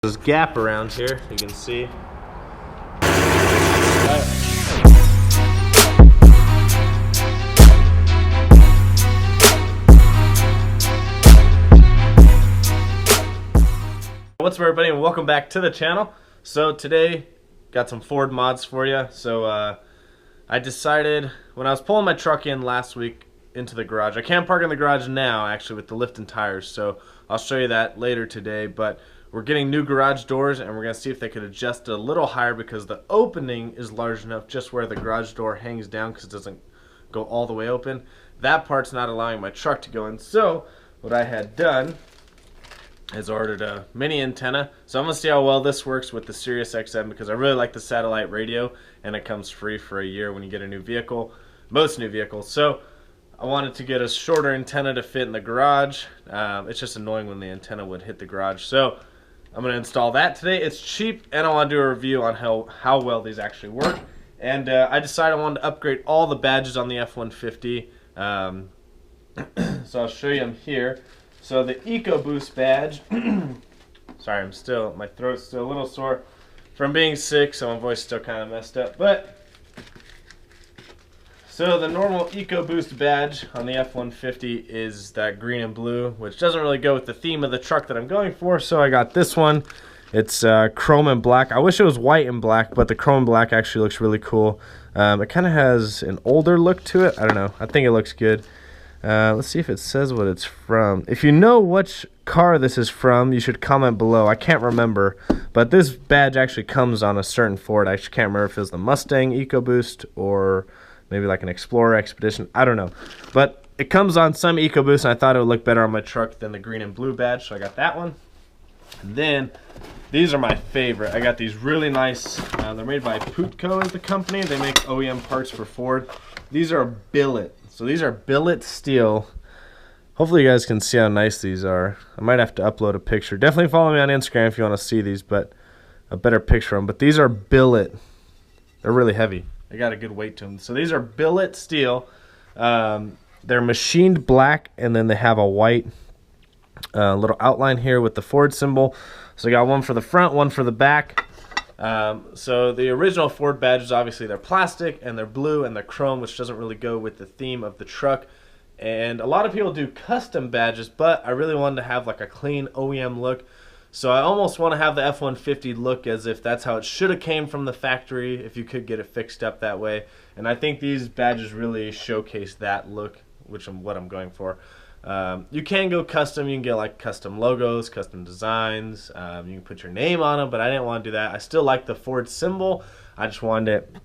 There's this gap around here, you can see. What's up, everybody, and welcome back to the channel. So today, got some Ford mods for you. So I decided when I was pulling my truck in last week into the garage, I can't park in the garage now actually with the lift and tires, so I'll show you that later today. But we're getting new garage doors, and we're going to see if they could adjust it a little higher because the opening is large enough just where the garage door hangs down because it doesn't go all the way open. That part's not allowing my truck to go in. So what I had done is ordered a mini antenna. So I'm going to see how well this works with the Sirius XM because I really like the satellite radio, and it comes free for a year when you get a new vehicle, most new vehicles. So I wanted to get a shorter antenna to fit in the garage. It's just annoying when the antenna would hit the garage. So I'm going to install that today. It's cheap, and I want to do a review on how well these actually work. And I decided I wanted to upgrade all the badges on the F-150. So I'll show you them here. So the EcoBoost badge, sorry, my throat's still a little sore from being sick, so my voice is still kind of messed up. But so the normal EcoBoost badge on the F-150 is that green and blue, which doesn't really go with the theme of the truck that I'm going for, so I got this one. It's chrome and black. I wish it was white and black, but the chrome and black actually looks really cool. It kind of has an older look to it. I don't know. I think it looks good. Let's see if it says what it's from. If you know which car this is from, you should comment below. I can't remember, but this badge actually comes on a certain Ford. I actually can't remember if it was the Mustang EcoBoost or maybe like an Explorer Expedition. I don't know. But it comes on some EcoBoost, and I thought it would look better on my truck than the green and blue badge, so I got that one. And then, these are my favorite. I got these really nice, they're made by Putco is the company. They make OEM parts for Ford. These are billet. So these are billet steel. Hopefully you guys can see how nice these are. I might have to upload a picture. Definitely follow me on Instagram if you want to see these, but a better picture of them. But these are billet. They're really heavy. They got a good weight to them. So these are billet steel. They're machined black, and then they have a white little outline here with the Ford symbol. So I got one for the front, one for the back. So the original Ford badges, obviously they're plastic and they're blue and they're chrome, which doesn't really go with the theme of the truck. And a lot of people do custom badges, but I really wanted to have like a clean OEM look. So I almost want to have the F-150 look as if that's how it should have came from the factory, if you could get it fixed up that way. And I think these badges really showcase that look, which is what I'm going for. You can go custom. You can get like custom logos, custom designs. You can put your name on them, but I didn't want to do that. I still like the Ford symbol. I just wanted it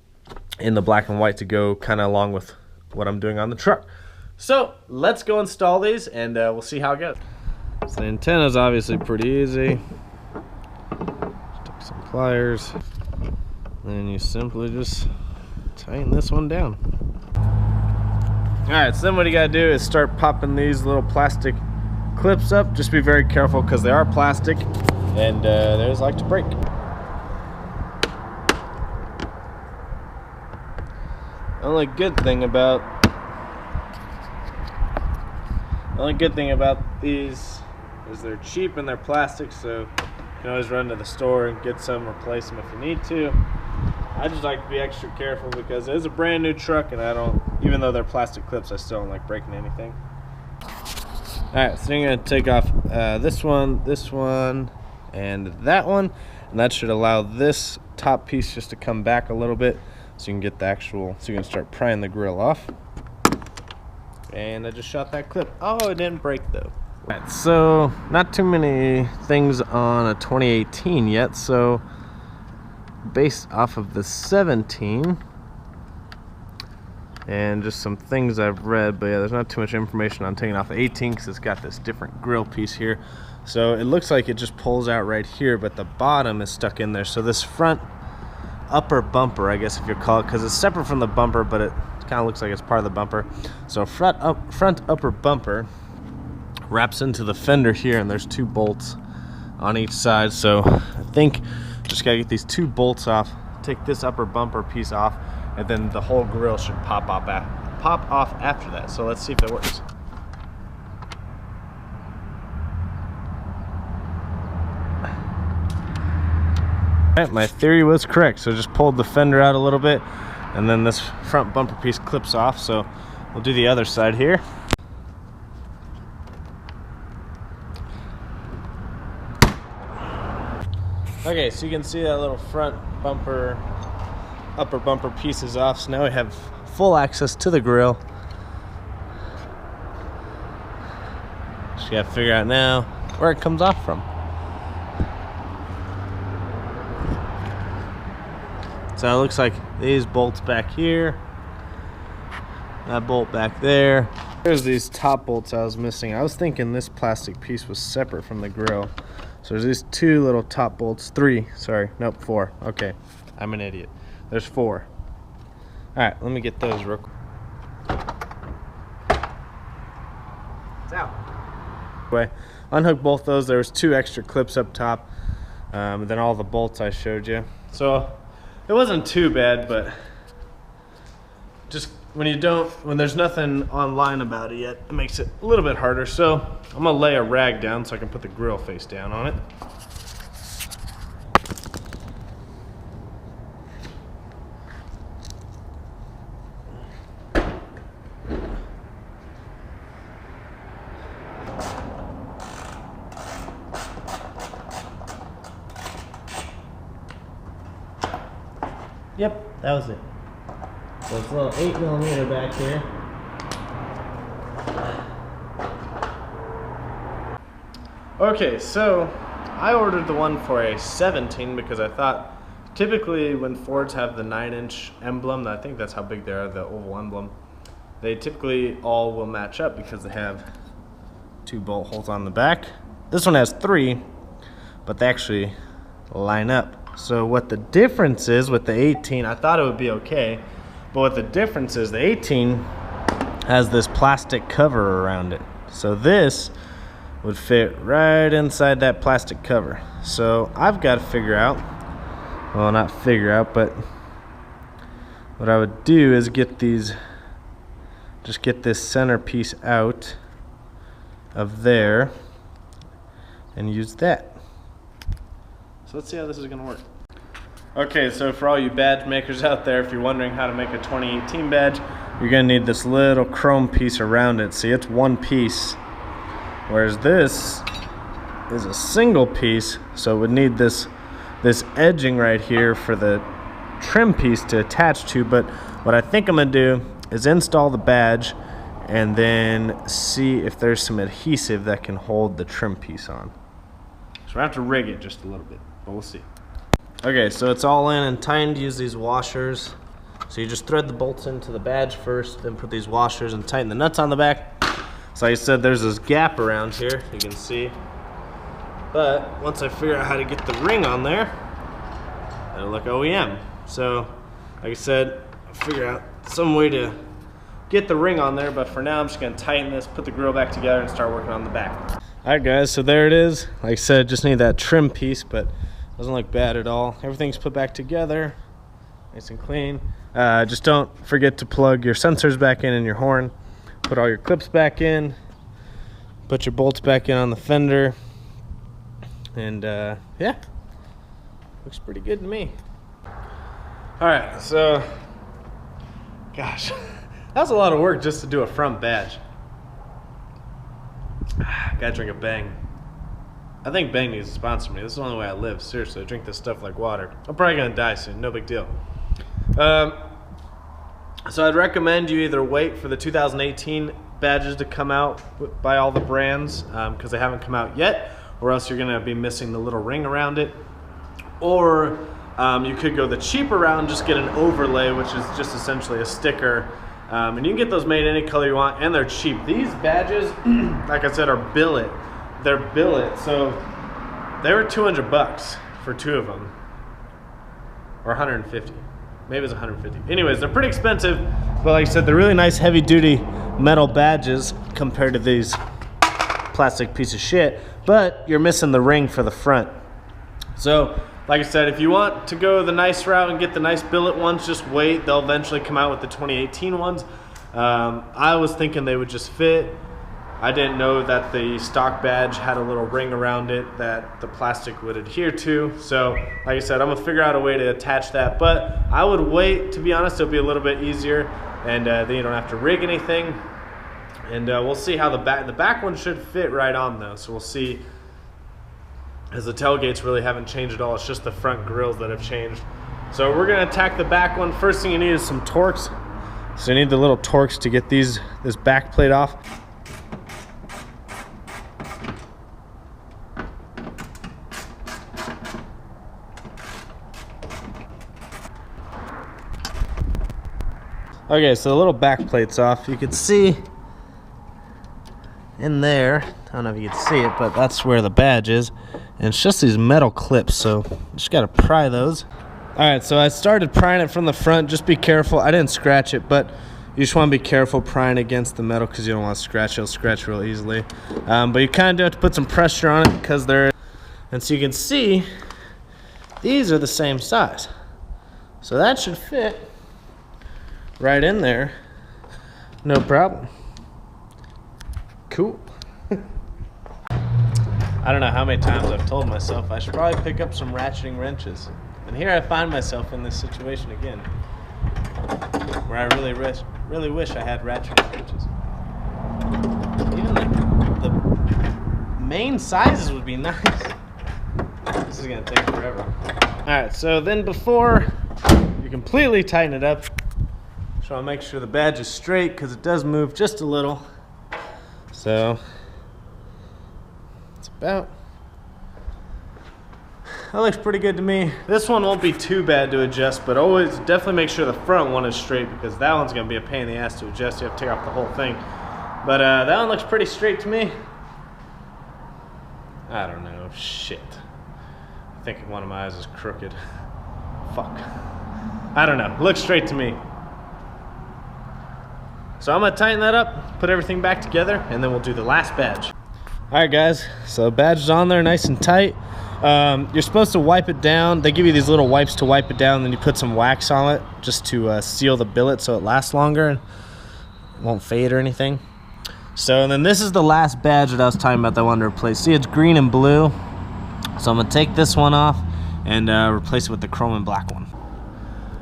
in the black and white to go kind of along with what I'm doing on the truck. So let's go install these, and we'll see how it goes. So the antenna is obviously pretty easy. Stick some pliers, and you simply just tighten this one down. Alright, so then what you gotta do is start popping these little plastic clips up. Just be very careful because they are plastic, and they just like to break. The only good thing about these is they're cheap and they're plastic, so you can always run to the store and get some, replace them if you need to. I just like to be extra careful because it's a brand new truck, and I don't, even though they're plastic clips, I still don't like breaking anything. Alright, so I'm going to take off this one, and that one, and that should allow this top piece just to come back a little bit so you can get the actual, so you can start prying the grill off. And I just shot that clip. Oh, it didn't break though. Alright, so not too many things on a 2018 yet, so based off of the 17 and just some things I've read, but yeah, there's not too much information on taking off the 18 because it's got this different grill piece here. So it looks like it just pulls out right here, but the bottom is stuck in there. So this front upper bumper, I guess if you call it, because it's separate from the bumper, but it kind of looks like it's part of the bumper. So front upper bumper wraps into the fender here, and there's two bolts on each side. So I think just gotta get these two bolts off, take this upper bumper piece off, and then the whole grill should pop off after that. So let's see if it works. Alright, my theory was correct. So just pulled the fender out a little bit, and then this front bumper piece clips off. So we'll do the other side here. Okay, so you can see that little front bumper, upper bumper piece is off. So now we have full access to the grill. Just gotta figure out now where it comes off from. So it looks like these bolts back here, that bolt back there. There's these top bolts I was missing. I was thinking this plastic piece was separate from the grill. So there's these two little top bolts, nope, four. Okay, I'm an idiot. There's four. All right, let me get those real quick. It's out. Anyway, unhook both those. There was two extra clips up top, and then all the bolts I showed you. So it wasn't too bad, but just when there's nothing online about it yet, it makes it a little bit harder. So I'm gonna lay a rag down so I can put the grill face down on it. Yep, that was it. So it's a little 8mm back here. Okay, so I ordered the one for a 17 because I thought typically when Fords have the 9-inch emblem, I think that's how big they are, the oval emblem, they typically all will match up because they have 2 bolt holes on the back. This one has 3, but they actually line up. So what the difference is with the 18, I thought it would be okay, but what the difference is, the 18 has this plastic cover around it. So this would fit right inside that plastic cover. So I've got to figure out, well, not figure out, but what I would do is get these, just get this center piece out of there and use that. So let's see how this is going to work. Okay, so for all you badge makers out there, if you're wondering how to make a 2018 badge, you're going to need this little chrome piece around it. See, it's one piece, whereas this is a single piece, so it would need this edging right here for the trim piece to attach to. But what I think I'm going to do is install the badge and then see if there's some adhesive that can hold the trim piece on. So I have to rig it just a little bit, but we'll see. Okay, so it's all in and tightened. Use these washers. So you just thread the bolts into the badge first, then put these washers and tighten the nuts on the back. So like I said, there's this gap around here, you can see. But once I figure out how to get the ring on there, it'll look OEM. So like I said, I'll figure out some way to get the ring on there, but for now I'm just gonna tighten this, put the grill back together, and start working on the back. Alright guys, so there it is. Like I said, just need that trim piece, but doesn't look bad at all. Everything's put back together, nice and clean. Just don't forget to plug your sensors back in and your horn. Put all your clips back in. Put your bolts back in on the fender. And yeah, looks pretty good to me. Alright, so, gosh, that was a lot of work just to do a front badge. Gotta drink a Bang. I think Bang needs to sponsor me. This is the only way I live. Seriously, I drink this stuff like water. I'm probably gonna die soon, no big deal. So I'd recommend you either wait for the 2018 badges to come out by all the brands, because they haven't come out yet, or else you're gonna be missing the little ring around it. Or you could go the cheaper route and just get an overlay, which is just essentially a sticker. And you can get those made any color you want, and they're cheap. These badges, like I said, are billet. They're billet, so they were 200 bucks for 2 of them, or 150. Maybe it's 150. Anyways, they're pretty expensive, but like I said, they're really nice heavy-duty metal badges compared to these plastic piece of shit. But you're missing the ring for the front. So, like I said, if you want to go the nice route and get the nice billet ones, just wait. They'll eventually come out with the 2018 ones. I was thinking they would just fit. I didn't know that the stock badge had a little ring around it that the plastic would adhere to. So like I said, I'm gonna figure out a way to attach that, but I would wait. To be honest, it'll be a little bit easier, and then you don't have to rig anything. And we'll see how the back one should fit right on though. So we'll see, as the tailgates really haven't changed at all. It's just the front grills that have changed. So we're gonna attack the back one. First thing you need is some Torx. So you need the little Torx to get this back plate off. Okay, so the little back plate's off. You can see in there, I don't know if you can see it, but that's where the badge is. And it's just these metal clips, so just gotta pry those. All right, so I started prying it from the front. Just be careful. I didn't scratch it, but you just wanna be careful prying against the metal because you don't wanna scratch it. It'll scratch real easily. But you kinda do have to put some pressure on it because they're, and so you can see, these are the same size. So that should fit right in there, no problem. Cool. I don't know how many times I've told myself I should probably pick up some ratcheting wrenches. And here I find myself in this situation again, where I really wish I had ratcheting wrenches. Even like the main sizes would be nice. This is gonna take forever. All right, so then before you completely tighten it up, just want to make sure the badge is straight because it does move just a little. So it's about, that looks pretty good to me. This one won't be too bad to adjust, but always definitely make sure the front one is straight because that one's going to be a pain in the ass to adjust. You have to take off the whole thing. But that one looks pretty straight to me. I don't know. Shit. I think one of my eyes is crooked. Fuck. I don't know. Looks straight to me. So I'm gonna tighten that up, put everything back together, and then we'll do the last badge. All right, guys, so the badge is on there nice and tight. You're supposed to wipe it down. They give you these little wipes to wipe it down, and then you put some wax on it just to seal the billet so it lasts longer and it won't fade or anything. So, and then this is the last badge that I was talking about that I wanted to replace. See, it's green and blue. So I'm gonna take this one off and replace it with the chrome and black one.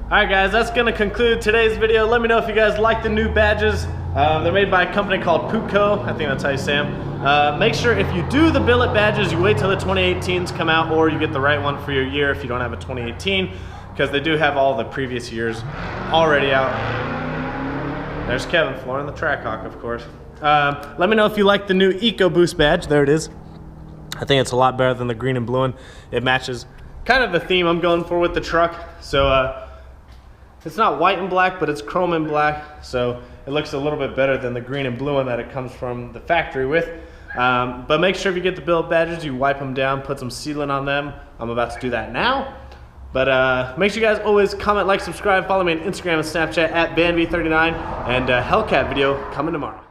Alright guys, that's going to conclude today's video. Let me know if you guys like the new badges. They're made by a company called Putco. I think that's how you say them. Make sure if you do the billet badges, you wait till the 2018s come out, or you get the right one for your year if you don't have a 2018, because they do have all the previous years already out. There's Kevin flooring the Trackhawk, of course. Let me know if you like the new EcoBoost badge. There it is. I think it's a lot better than the green and blue one. It matches kind of the theme I'm going for with the truck. So it's not white and black, but it's chrome and black, so it looks a little bit better than the green and blue one that it comes from the factory with. But make sure if you get the billet badges, you wipe them down, put some sealant on them. I'm about to do that now. But make sure you guys always comment, like, subscribe, follow me on Instagram and Snapchat at VanV39, and Hellcat video coming tomorrow.